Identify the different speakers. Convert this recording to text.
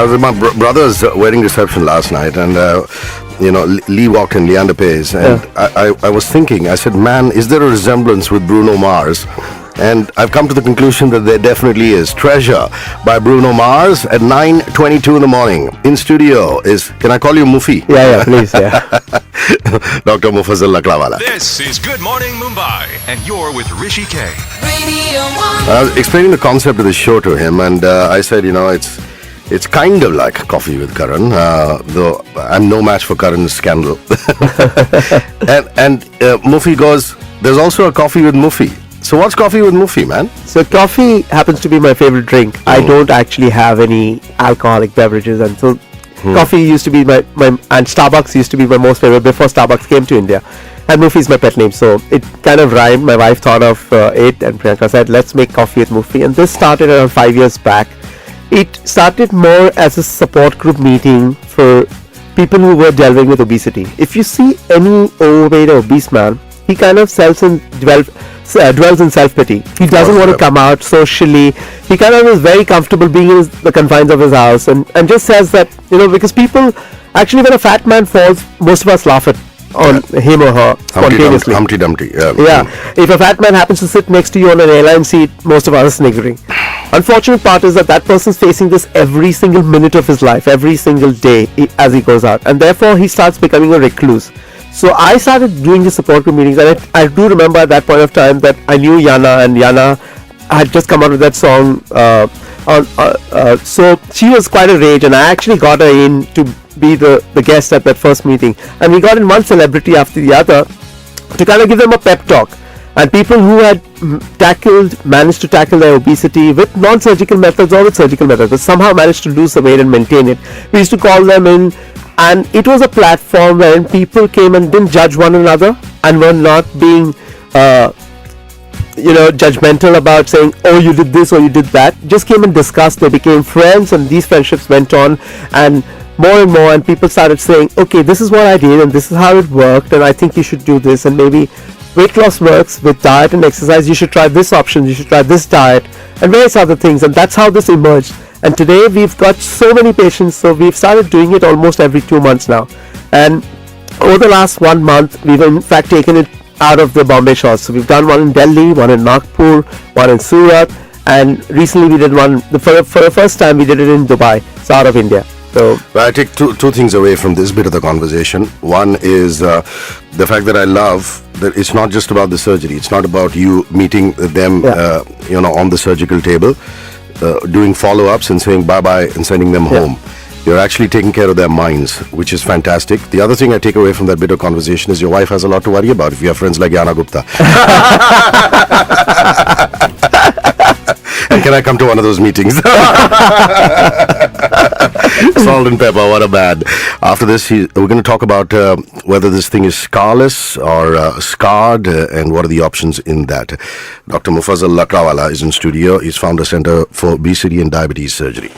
Speaker 1: I was at my brother's wedding reception last night, and Lee walked in, Leander Pace, and I was thinking, I said, man, is there a resemblance with Bruno Mars? And I've come to the conclusion that there definitely is. Treasure by Bruno Mars at 9:22 in the morning. In studio is, can I call you Muffi?
Speaker 2: Yeah, please, yeah.
Speaker 1: Dr. Muffazzal Lakrawala.
Speaker 3: This is Good Morning Mumbai, and you're with Rishi K.
Speaker 4: Radio 1.
Speaker 1: I was explaining the concept of the show to him, and I said, it's kind of like Coffee with Karan, though I'm no match for Karan's scandal. and Muffi goes, there's also a Coffee with Muffi. So what's Coffee with Muffi, man?
Speaker 2: So coffee happens to be my favorite drink. I don't actually have any alcoholic beverages, and so coffee used to be my and Starbucks used to be my most favorite before Starbucks came to India. And Muffi is my pet name, so it kind of rhymed. My wife thought of it, and Priyanka said, let's make Coffee with Muffi. And this started around 5 years back. It started more as a support group meeting for people who were delving with obesity. If you see any overweight or obese man, he kind of dwells in self-pity. He doesn't want to come out socially. He kind of is very comfortable being in the confines of his house, and just says that, because people, actually when a fat man falls, most of us laugh on him or her spontaneously.
Speaker 1: Humpty Dumpty.
Speaker 2: Yeah. If a fat man happens to sit next to you on an airline seat, most of us are sniggering. Unfortunate part is that person's facing this every single minute of his life, every single day as he goes out, and therefore he starts becoming a recluse. So I started doing the support group meetings, and I do remember at that point of time that I knew Yana, and Yana had just come out with that song. So she was quite a rage, and I actually got her in to be the guest at that first meeting. And we got in one celebrity after the other to kind of give them a pep talk. And people who had managed to tackle their obesity with non-surgical methods or with surgical methods, but somehow managed to lose the weight and maintain it. We used to call them in. And it was a platform wherein people came and didn't judge one another, and were not being, judgmental about saying, oh, you did this or you did that. Just came and discussed. They became friends, and these friendships went on, and more, and people started saying, okay, this is what I did, and this is how it worked, and I think you should do this, and maybe weight loss works with diet and exercise. You should try this option. You should try this diet, and various other things. And that's how this emerged. And today we've got so many patients, so we've started doing it almost every 2 months now. And over the last 1 month, we've in fact taken it out of the Bombay shores. So we've done one in Delhi, one in Nagpur, one in Surat, and recently we did one, for the first time we did it in Dubai, so out of India. So
Speaker 1: I take two things away from this bit of the conversation. One is the fact that I love that it's not just about the surgery. It's not about you meeting them, on the surgical table. Doing follow-ups and saying bye-bye and sending them home. You're actually taking care of their minds, which is fantastic. The other thing I take away from that bit of conversation is your wife has a lot to worry about if you have friends like Yana Gupta. And can I come to one of those meetings? Salt and pepper, what a bad. After this, we're going to talk about whether this thing is scarless or scarred, and what are the options in that. Dr. Muffazzal Lakrawala is in studio. He's founder Center for Obesity and Diabetes Surgery.